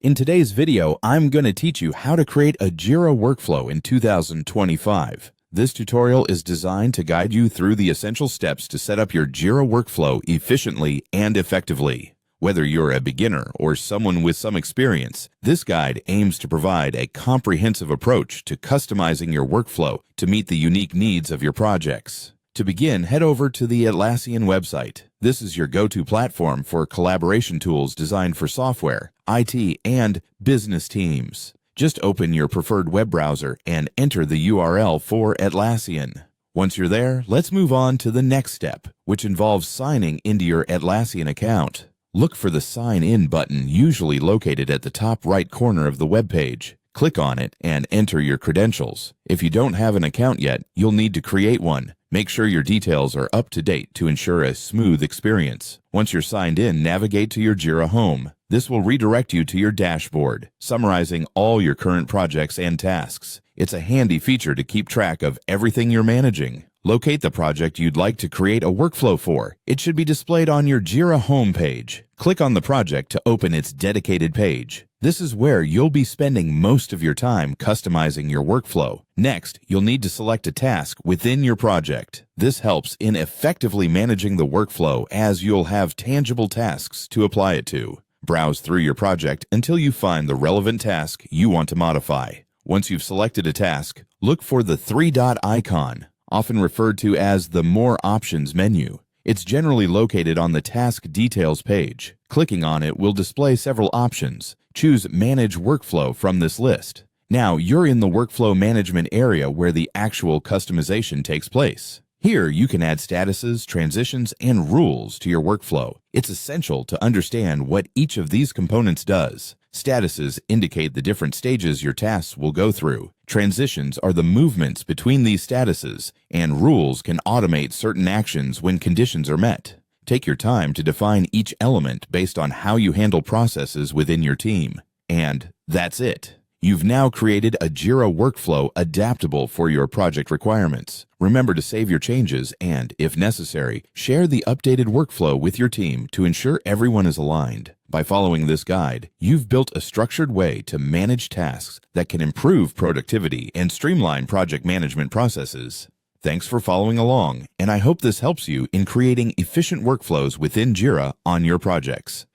In today's video, I'm going to teach you how to create a Jira workflow in 2025. This tutorial is designed to guide you through the essential steps to set up your Jira workflow efficiently and effectively. Whether you're a beginner or someone with some experience, this guide aims to provide a comprehensive approach to customizing your workflow to meet the unique needs of your projects. To begin, head over to the Atlassian website. This is your go-to platform for collaboration tools designed for software, IT, and business teams. Just open your preferred web browser and enter the URL for Atlassian. Once you're there, let's move on to the next step, which involves signing into your Atlassian account. Look for the Sign In button, usually located at the top right corner of the web page. Click on it and enter your credentials. If you don't have an account yet, you'll need to create one. Make sure your details are up to date to ensure a smooth experience. Once you're signed in, navigate to your Jira home. This will redirect you to your dashboard, summarizing all your current projects and tasks. It's a handy feature to keep track of everything you're managing. Locate the project you'd like to create a workflow for. It should be displayed on your Jira home page. Click on the project to open its dedicated page. This is where you'll be spending most of your time customizing your workflow. Next, you'll need to select a task within your project. This helps in effectively managing the workflow as you'll have tangible tasks to apply it to. Browse through your project until you find the relevant task you want to modify. Once you've selected a task, look for the three-dot icon, often referred to as the More Options menu. It's generally located on the Task Details page. Clicking on it will display several options. Choose Manage Workflow from this list. Now you're in the workflow management area where the actual customization takes place. Here you can add statuses, transitions, and rules to your workflow. It's essential to understand what each of these components does. Statuses indicate the different stages your tasks will go through. Transitions are the movements between these statuses, and rules can automate certain actions when conditions are met. Take your time to define each element based on how you handle processes within your team. And that's it. You've now created a Jira workflow adaptable for your project requirements. Remember to save your changes and, if necessary, share the updated workflow with your team to ensure everyone is aligned. By following this guide, you've built a structured way to manage tasks that can improve productivity and streamline project management processes. Thanks for following along, and I hope this helps you in creating efficient workflows within Jira on your projects.